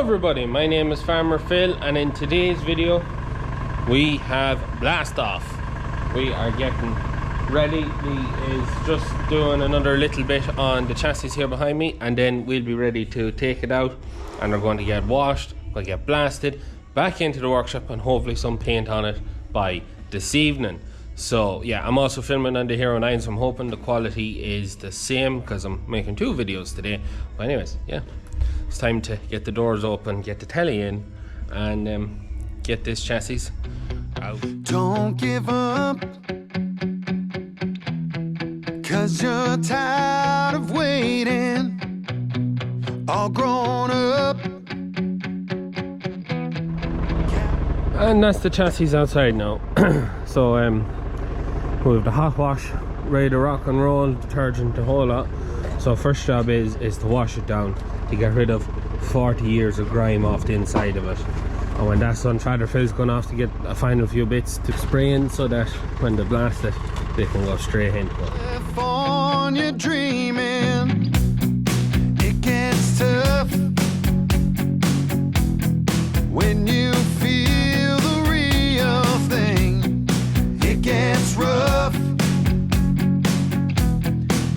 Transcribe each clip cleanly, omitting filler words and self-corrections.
everybody, my name is Farmer Phil, and in today's video we have blast off. We are getting ready. Lee is just doing another little bit on the chassis here behind me, and then we'll be ready to take it out and we're going to get washed, we'll get blasted back into the workshop and hopefully some paint on it by this evening. So yeah, I'm also filming on the Hero 9, so I'm hoping the quality is the same because I'm making two videos today. But anyways, yeah, it's time to get the doors open, get the telly in, and get this chassis out. Don't give up, 'cause you're tired of waiting, all grown up. And that's the chassis outside now. So we have the hot wash ready to rock and roll, detergent, the whole lot. So first job is to wash it down to get rid of 40 years of grime off the inside of it. And when that's done, Father Phil's going off to get a final few bits to spray in so that when they blast it, they can go straight into it. If on you're dreaming, it gets tough when you feel the real thing. It gets rough.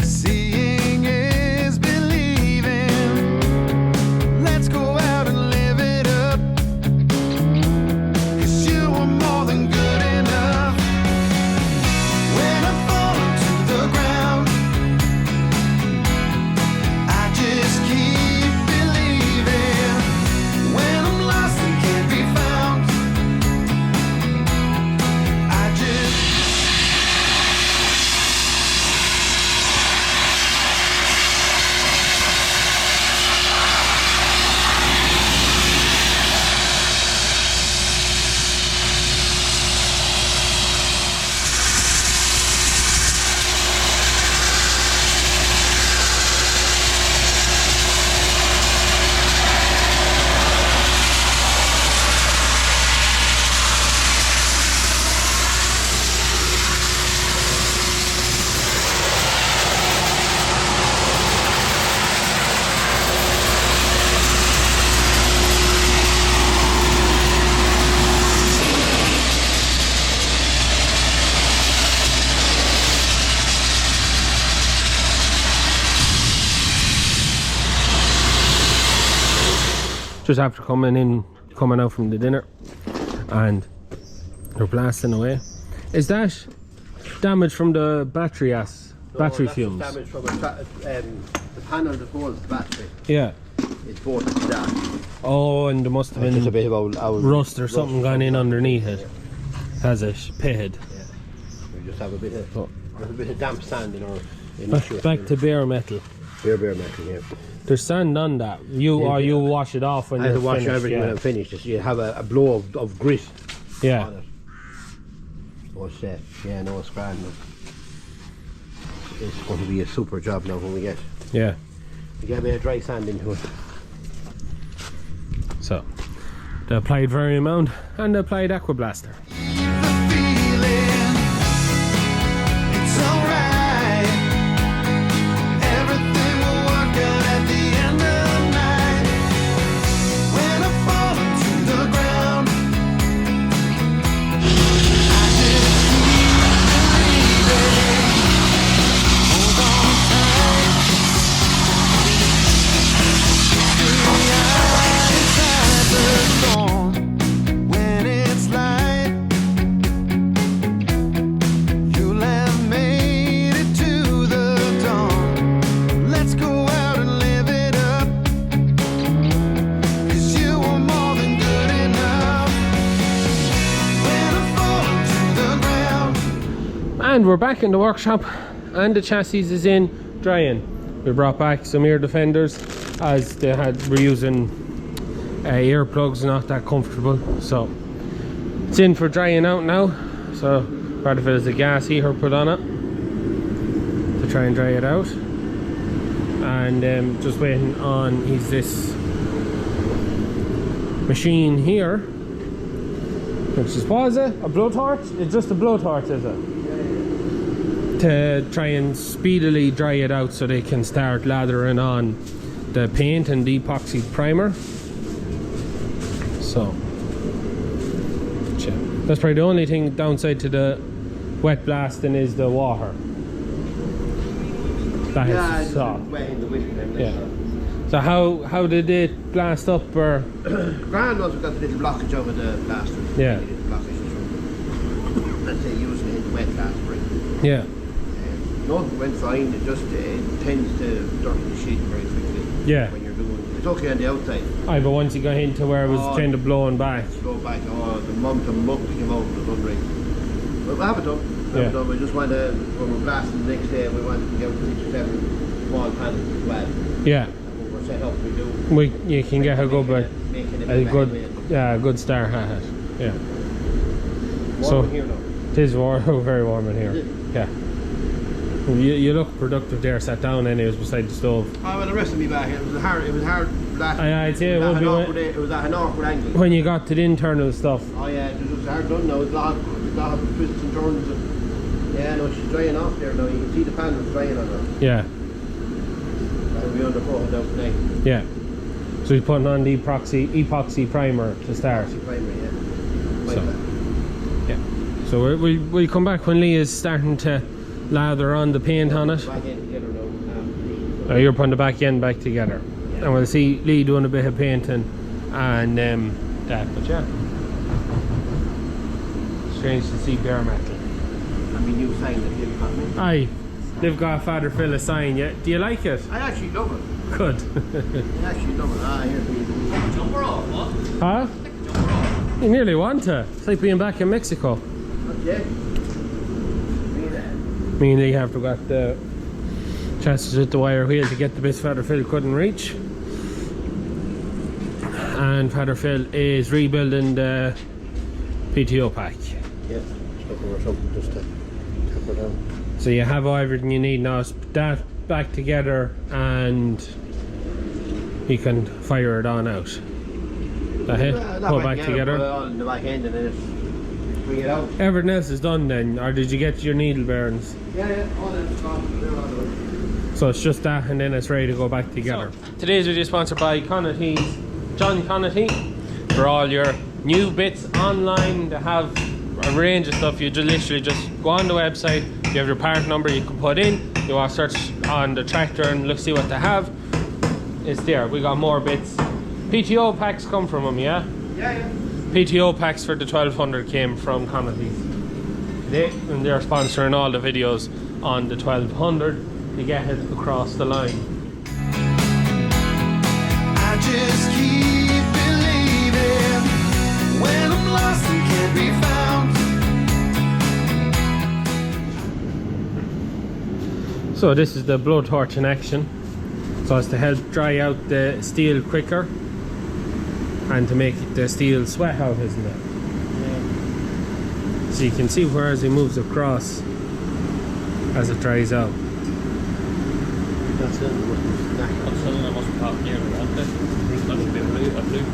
Seeing is believing. Let's go out and live it up, 'cause you are more than good enough. When I'm falling to the ground, I just keep believing. When I'm lost and can't be found, I just Just after coming out from the dinner, and they're blasting away. Is that damage from the battery fumes? Damage from the panel that holds the battery. Yeah. It's both to that. Oh, and there must have been There's a bit of rust or something gone in underneath it. Has it? Pitted. Yeah. We just have a bit of damp sand in our Back to bare metal. bare metal, yeah. There's sand on that. You wash it off when I have you're to wash finished, everything yeah. when I'm finished. You have a blow of grit Yeah. on it. So it's, no, it's grand. It's going to be a super job now when we get a bit of dry sand into it. So, the applied Varium mount and the applied Aqua Blaster. the feeling. It's alright. Everything will work out at the end of the night. When I fall to the ground, I just keep believing. Hold on tight. Inside the storm, when it's light, you'll have made it to the dawn. Let's go out and live it up, 'cause you are more than good enough. When I'm falling to the ground, And we're back in the workshop, and the chassis is in drying. We brought back some ear defenders as we're using ear plugs, not that comfortable. So it's in for drying out now. So part of it is a gas heater put on it to try and dry it out. And just waiting on this machine here, which is, what is it? A blowtorch? It's just a blowtorch, is it? To try and speedily dry it out so they can start lathering on the paint and the epoxy primer. So yeah. That's probably the only thing downside to the wet blasting is the water. That is soft. Wet in the winter. Yeah. So how did it blast up, or? Grand was we've got a little blockage over the blaster. Yeah. Let's say using it in the wet last spring. Yeah. Nothing went fine. It just tends to dirty the sheet very quickly. Yeah. When you're doing, it's okay on the outside. Aye, but once you got into where it was kind of blowing back. Go back. Oh, the muck that came out was unreal. But we haven't done. We just want to, when we're blasting the next day, we want to get 6 or 7 small panels as well. Yeah. And when we're set up, we do. You can get a good good start at it. Yeah. Warm here now. It is warm, very warm in here. Yeah. You look productive there, sat down anyways beside the stove. Oh well, the rest of me back here, it was hard blast. I'd say it was at an awkward angle. When you got to the internal stuff. Oh yeah, it was hard done now. It's a lot of twists and turns. Yeah, no, she's drying off there now. You can see the panels drying on her. Yeah. That'll be on the phone out tonight. Yeah. So you're putting on the epoxy primer to start. Epoxy primer, yeah. So we'll come back when Lee is starting to lather on the paint on it. Back end together now. Oh, you're putting the back end back together. Yeah. And we'll see Lee doing a bit of painting and that. But yeah. Strange to see bare metal. I mean, you saying that they've got me. Aye. They've got Father Phil a sign, yeah. Do you like it? I actually love it. Good. I actually love it. Here's me. Jumper off, what? Huh? Jumper off. You nearly want to. It's like being back in Mexico. Yeah. Me and Lee have got the chassis with the wire wheel to get the bits Father Phil couldn't reach. And Father Phil is rebuilding the PTO pack. Yeah. Looking for something just to tap her down. So you have everything you need now. That back together and you can fire it on out. That it? Pull back together. Put it on the back end and then bring it out. Everything else is done then, or did you get your needle bearings? Yeah, all that's gone. They're all done. So it's just that and then it's ready to go back together. So, today's video is sponsored by Connaughty's John Connaughty. For all your new bits online, they have a range of stuff. You literally just go on the website, you have your part number you can put in, you want to search on the tractor and look, see what they have. It's there. We got more bits. PTO packs come from them, yeah? Yeah. PTO packs for the 1200 came from Connaughty's. They're sponsoring all the videos on the 1200 to get it across the line. I just keep believing when I'm lost and can't be found. So this is the blowtorch in action. So it's to help dry out the steel quicker and to make the steel sweat out, isn't it? Yeah. So you can see where as it moves across as it dries out. That's it. That's something that must pop near around it. That's a bit blue, a blue.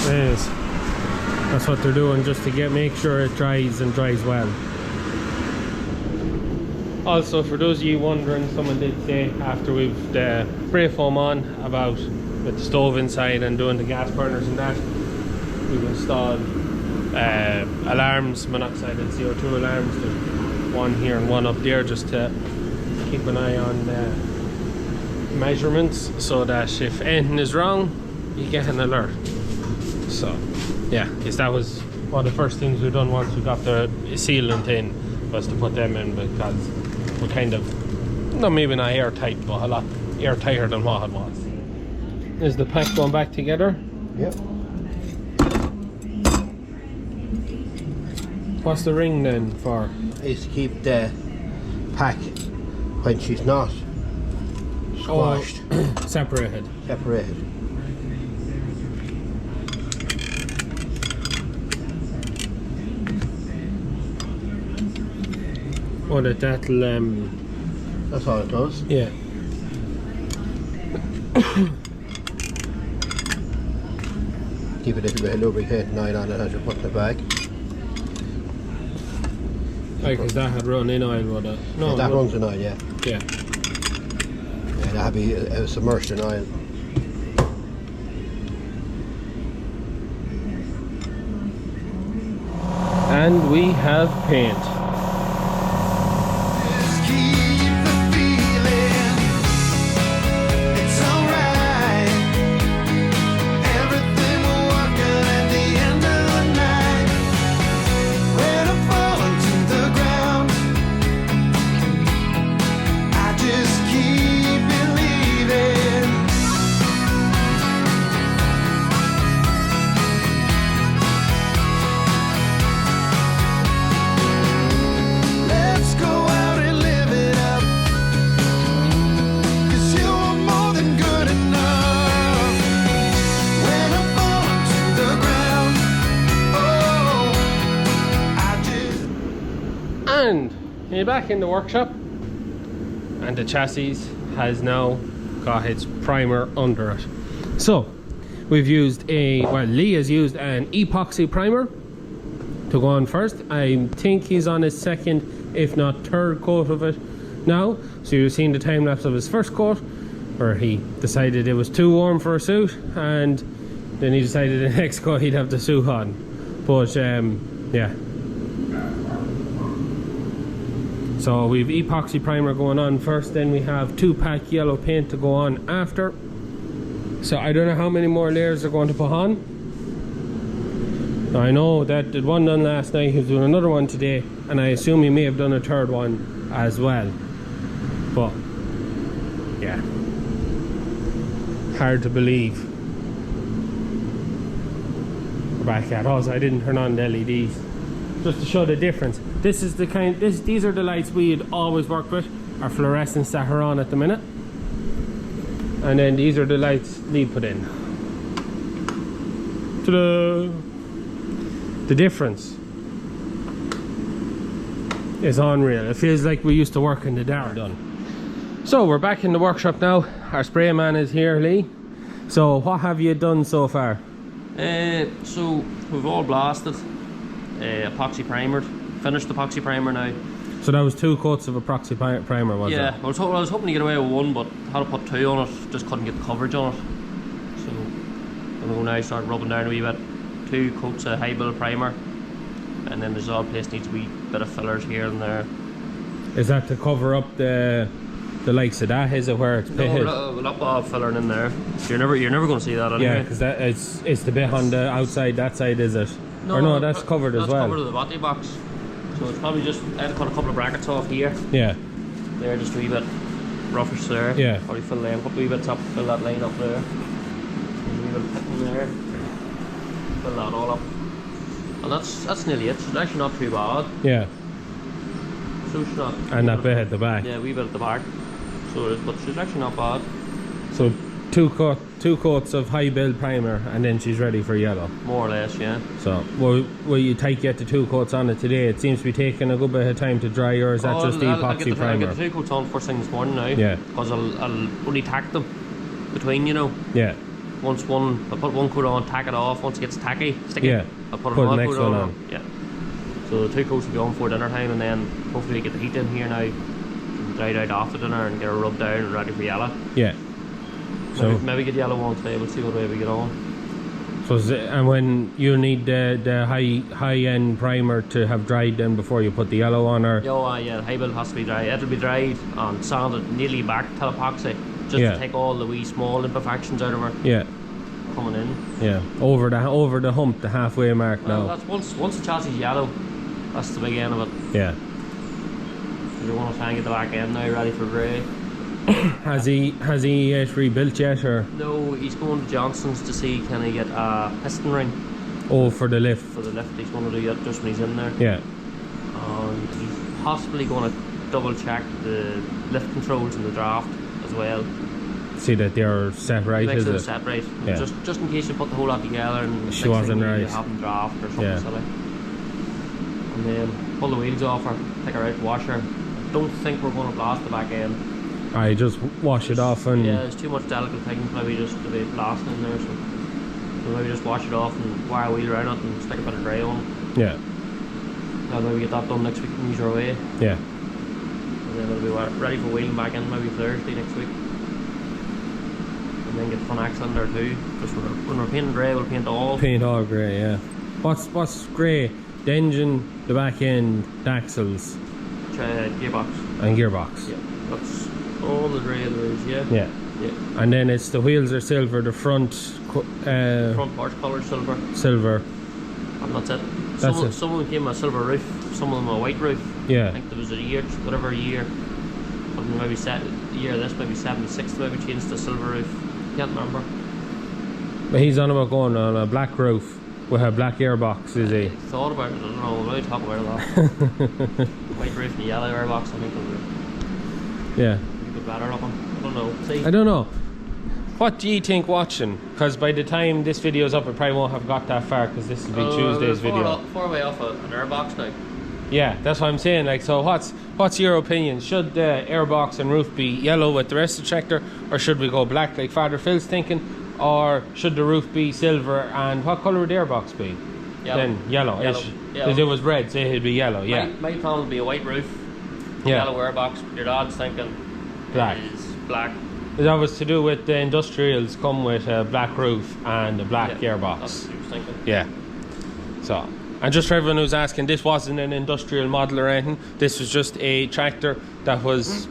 Yes. That's what they're doing, just to make sure it dries and dries well. Also, for those of you wondering, someone did say after we've the spray foam on about with the stove inside and doing the gas burners and that, we've installed alarms, monoxide and CO2 alarms. There's one here and one up there just to keep an eye on the measurements so that if anything is wrong, you get an alert. So yeah, because that was one of the first things we've done once we got the sealant in, was to put them in, because we're kind of, no, maybe not airtight, but a lot airtighter than what it was. Is the pack going back together? Yep. What's the ring then for? Is to keep the pack when she's not squashed. Oh, separated. Oh, that'll that's all it does. Yeah. Keep a little bit of lubricating oil on it as you put in the bag. Because that had run in oil, would it? No, that runs in oil, yeah. Yeah. Yeah, that'd be submerged in oil. And we have paint. Just keep the feeling. It's alright. Everything will work out at the end of the night. When I'm falling to the ground, I just keep believing. Let's go out and live it up. 'Cause you are more than good enough. When I'm falling to the ground, oh, I just And you're back in the workshop, and the chassis has now got its primer under it. So we've used Lee has used an epoxy primer to go on first. I think he's on his second, if not third coat of it now. So you've seen the time lapse of his first coat, where he decided it was too warm for a suit, and then he decided the next coat he'd have the suit on. But yeah. So we've epoxy primer going on first, then we have 2-pack yellow paint to go on after. So I don't know how many more layers they're going to put on. Now I know that did one done last night, he's doing another one today, and I assume he may have done a third one as well. But yeah, hard to believe. We're back at us. I didn't turn on the LEDs just to show the difference. This is the kind. These are the lights we'd always work with. Our fluorescents that are on at the minute, and then these are the lights Lee put in. Ta-da! The difference is unreal. It feels like we used to work in the dark. Done. So we're back in the workshop now. Our spray man is here, Lee. So what have you done so far? So we've all blasted, epoxy primered, finished epoxy primer now. So that was 2 coats of epoxy primer, was it? Yeah, I was hoping to get away with 1, but had to put 2 on it, just couldn't get the coverage on it. So I'm going to go now start rubbing down a wee bit. 2 coats of high build primer, and then there's all place needs a wee bit of fillers here and there. Is that to cover up the likes of that? Is it where it's pitted? No, we'll not bother filling in there. You're never going to see that anyway. Yeah, because that it's the bit on the outside. That side, is it? Or no, that's covered as well. That's covered with the body box. So it's probably just, I had to cut a couple of brackets off here. Yeah. There, just a wee bit roughish there. Yeah. Probably fill a couple wee bits up, fill that line up there. There's a wee bit of pit in there. Fill that all up. And that's nearly it. It's actually not too bad. Yeah. So it's not. And that bit at the back. Yeah, a wee bit at the back. So it is, but she's actually not bad. So two coats of high build primer, and then she's ready for yellow. More or less, yeah. So will you get the 2 coats on it today? It seems to be taking a good bit of time to dry, or is that just the epoxy primer? I'll get the 2 coats on first thing this morning now. Yeah. Because I'll only tack them between, you know. Yeah. I'll put 1 coat on, tack it off. Once it gets sticky, yeah. I'll put the another next coat one on. Yeah. So the 2 coats will be on for dinner time, and then hopefully get the heat in here now, dried out after dinner, and get it rubbed down and ready for yellow. Yeah. So maybe get yellow on today. We'll see what way we get on. So and when you need the high end primer to have dried then before you put the yellow on, or? Yeah, the high build has to be dry. It'll be dried and sanded nearly back to epoxy, just to take all the wee small imperfections out of her. Yeah. Coming in. Yeah. Over the hump, the halfway mark now. That's once the chassis is yellow, that's the big end of it. Yeah. We want to try and get the back end now ready for grey. Has he rebuilt yet, or? No, he's going to Johnson's to see can he get a piston ring. Oh, for the lift. For the lift, he's going to do that just when he's in there. Yeah. And he's possibly going to double check the lift controls in the draft as well. See that they're set right, Make is sure it? they're set right. Yeah. Just in case you put the whole lot together and she wasn't right. you haven't draft or something silly. And then pull the wheels off her, take her out, wash her. Don't think we're going to blast the back end. I just wash it off and... Yeah, there's too much delicate things maybe just to be blasting in there, so maybe just wash it off and wire a wheel around it and stick a bit of grey on it. Yeah. And maybe get that done next week and use our way. Yeah. And then it'll be ready for wheeling back in maybe Thursday next week. and then get front axle in there too. Just when we're painting grey, we'll paint all. Paint all grey, yeah. What's grey? The engine, the back end, the axles, Gearbox. and gearbox. Yeah, that's all the grey there is. Yeah. Yeah. Yeah. And then it's the wheels are silver, the front Front porch colour silver, silver. and that's it. That's it. Some of them came with a silver roof, some of them a white roof. I Yeah. think there was a year, whatever year, something maybe set year this maybe 76 maybe changed to silver roof. Can't remember. But he's on about going on a black roof with a black airbox, is he? Thought about it, I don't know, we'll really talk about it a lot. White roof and yellow airbox, I think will Yeah. be better looking. I don't know. See? I don't know. What do you think watching? Because by the time this video's up, it probably won't have got that far because this will be Tuesday's video. Far away off an airbox now. Yeah, that's what I'm saying. Like, so what's your opinion? Should the airbox and roof be yellow with the rest of the tractor, or should we go black like Father Phil's thinking, or should the roof be silver? And what colour would the airbox be? Yellow. Then yellow. Because it was red, so it'd be yellow. Yeah. My plan would be a white roof, Yeah. yellow airbox. Your dad's thinking Black. is black. That was to do with the industrials come with a black roof and a black Yeah, airbox. That's what he was thinking. Yeah. So, and just for everyone who's asking, this wasn't an industrial model or anything. This was just a tractor that was,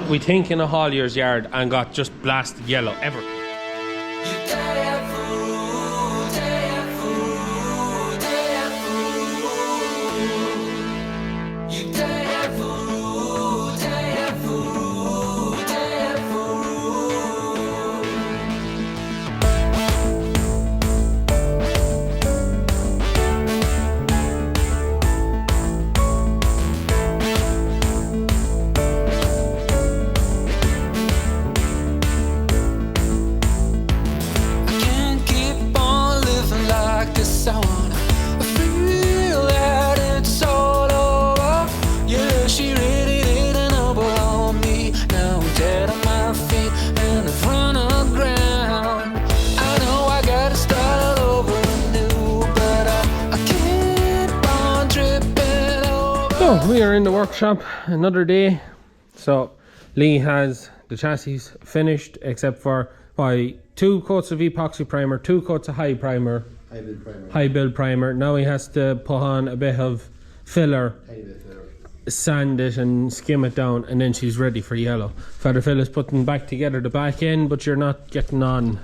we think, in a haulier's yard and got just blasted yellow. I can't keep on living like this. I wanna feel that it's all over. Yeah, she really didn't know on me. Now I'm dead on my feet and I've run aground. I know I gotta start all over anew, but I keep on tripping over. So, we are in the workshop another day. So, Lee has the chassis finished except for by 2 coats of epoxy primer, 2 coats of high primer, high build primer. Now he has to put on a bit of filler, sand it and skim it down, and then she's ready for yellow. Father Phil is putting back together the back end, but you're not getting on.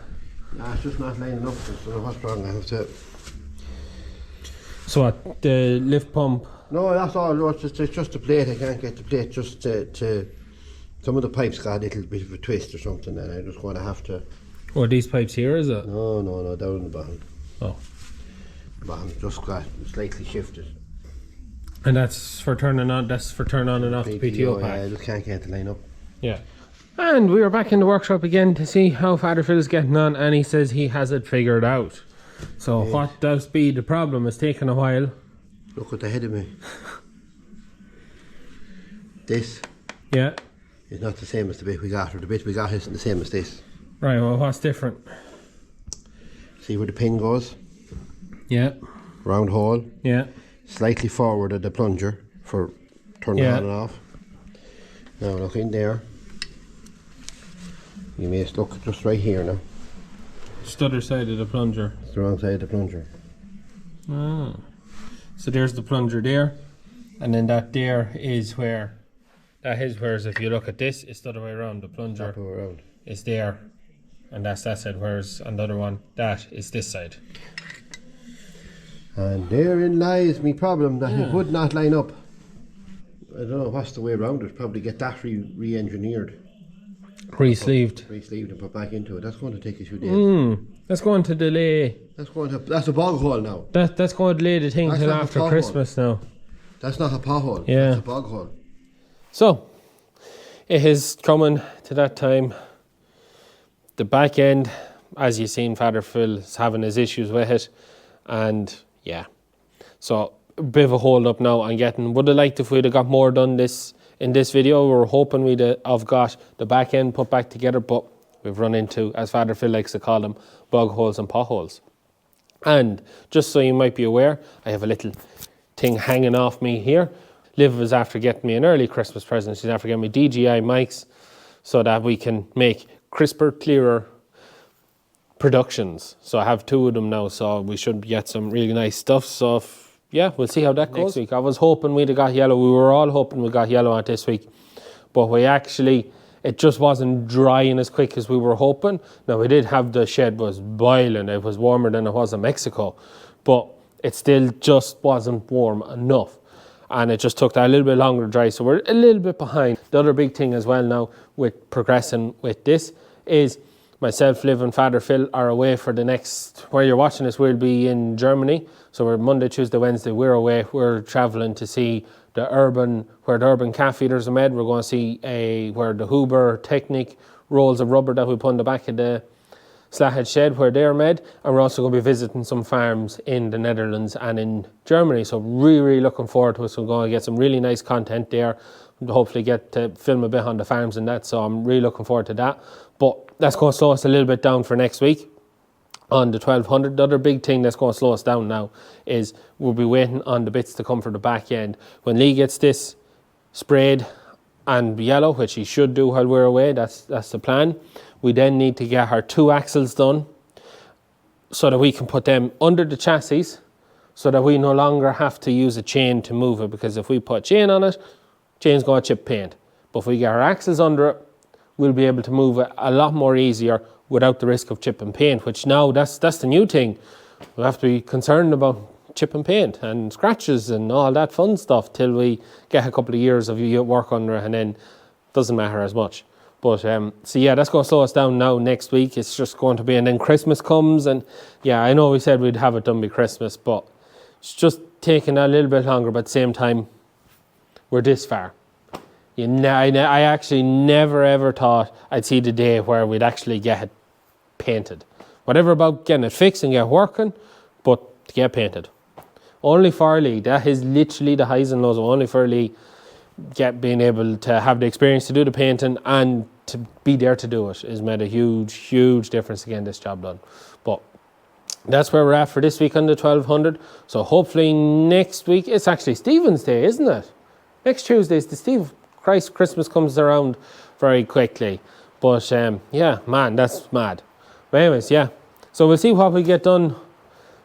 Nah, it's just not lining up. I don't know what's wrong. I have to. So what, the lift pump? No, that's all. No, it's just the plate. I can't get the plate. Just to some of the pipes got a little bit of a twist or something, and I just want to have to. Oh, these pipes here, is it? No, down in the bottom. Oh. The bottom just got slightly shifted. And that's for turning on. That's for turn on and off the PTO Yeah, pack. I just can't get the line up. Yeah. And we are back in the workshop again to see how Father Phil is getting on, and he says he has it figured out. So what does be the problem? It's taken a while. Look at the head of me. This Yeah. is not the same as the bit we got, or the bit we got isn't the same as this. Right, well, what's different? See where the pin goes? Yeah. Round hole. Yeah. Slightly forward of the plunger for turning Yeah. on and off. Now look in there. You may look just right here now. Just the other side of the plunger. It's the wrong side of the plunger. Oh. So there's the plunger there. And then that there is where, whereas if you look at this, it's the other way around. The plunger Up or around. is there. And that's that side, whereas on the other one, that is this side. And therein lies my problem, that it would not line up. I don't know what's the way around it. Probably get that re-engineered. Re-sleeved. Re-sleeved and put back into it. That's going to take a few days. That's going to delay. That's a bog hole now. That's going to delay the thing That's till not a after pothole. Christmas now. That's not a pothole. Yeah. That's a bog hole. So, it is coming to that time. The back end, as you've seen, Father Phil is having his issues with it. And yeah, so a bit of a hold up now on getting. Would have liked if we'd have got more done in this video. We were hoping we'd have got the back end put back together, but we've run into, as Father Phil likes to call them, bug holes and potholes. And just so you might be aware, I have a little thing hanging off me here. Liv was after getting me an early Christmas present. She's after getting me DJI mics so that we can make crisper, clearer productions. So I have 2 of them now, so we should get some really nice stuff. So yeah, we'll see how that goes next week. I was hoping we'd have got yellow. We were all hoping we got yellow out this week, but it just wasn't drying as quick as we were hoping. Now we did have, the shed was boiling. It was warmer than it was in Mexico, but it still just wasn't warm enough. And it just took that a little bit longer to dry, so we're a little bit behind. The other big thing as well now with progressing with this is myself, Liv and Father Phil are away for the next, where you're watching this, we'll be in Germany. So we're Monday, Tuesday, Wednesday, we're away. We're travelling to see where the urban calf feeders are made. We're going to see where the Huber Technic rolls of rubber that we put in the back of the Slathead shed, where they're made. And we're also going to be visiting some farms in the Netherlands and in Germany. So really looking forward to it. So we're going to get some really nice content there. Hopefully get to film a bit on the farms and that. So I'm really looking forward to that. But that's going to slow us a little bit down for next week on the 1200. The other big thing that's going to slow us down now is we'll be waiting on the bits to come for the back end. When Lee gets this sprayed and yellow, which he should do while we're away, that's the plan. We then need to get our 2 axles done so that we can put them under the chassis so that we no longer have to use a chain to move it, because if we put a chain on it, chain's going to chip paint. But if we get our axles under it, we'll be able to move it a lot more easier without the risk of chipping paint, which now that's the new thing. We have to be concerned about chipping paint and scratches and all that fun stuff till we get a couple of years of work under it, and then it doesn't matter as much. But so yeah, that's going to slow us down now next week. It's just going to be, and then Christmas comes, and yeah, I know we said we'd have it done by Christmas, but it's just taking a little bit longer. But at the same time, we're this far. I actually never ever thought I'd see the day where we'd actually get it painted. Whatever about getting it fixed and get working, but to get painted. Only for Lee, that is literally the highs and lows. Only for Lee, being able to have the experience to do the painting and to be there to do it has made a huge difference to getting this job done. But that's where we're at for this week on the 1200. So hopefully next week, it's actually Stephen's Day, isn't it? Next Tuesday is the Steve. Christmas comes around very quickly. But yeah, man, that's mad. But anyways, yeah. So we'll see what we get done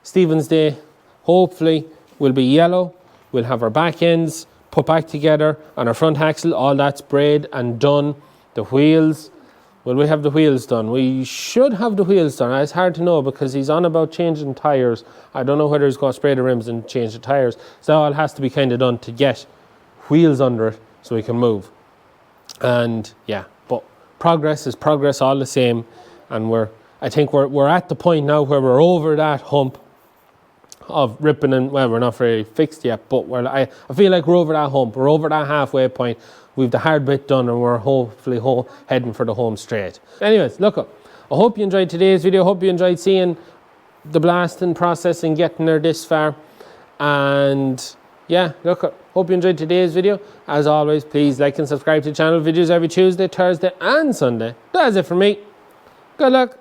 Stephen's Day. Hopefully we'll be yellow. We'll have our back ends put back together and our front axle, all that sprayed and done. The wheels, will we have the wheels done? We should have the wheels done. It's hard to know because he's on about changing tyres. I don't know whether he's going to spray the rims and change the tyres. So all has to be kind of done to get wheels under it so we can move. And yeah, but progress is progress all the same. And I think we're at the point now where we're over that hump of ripping, and well, we're not very fixed yet, but I feel like we're over that hump. We're over that halfway point. We've the hard bit done and we're hopefully heading for the home straight. Anyways, look up. I hope you enjoyed today's video. I hope you enjoyed seeing the blasting process and getting there this far. And yeah, look up. Hope you enjoyed today's video. As always, please like and subscribe to the channel. Videos every Tuesday, Thursday and Sunday. That's it for me. Good luck.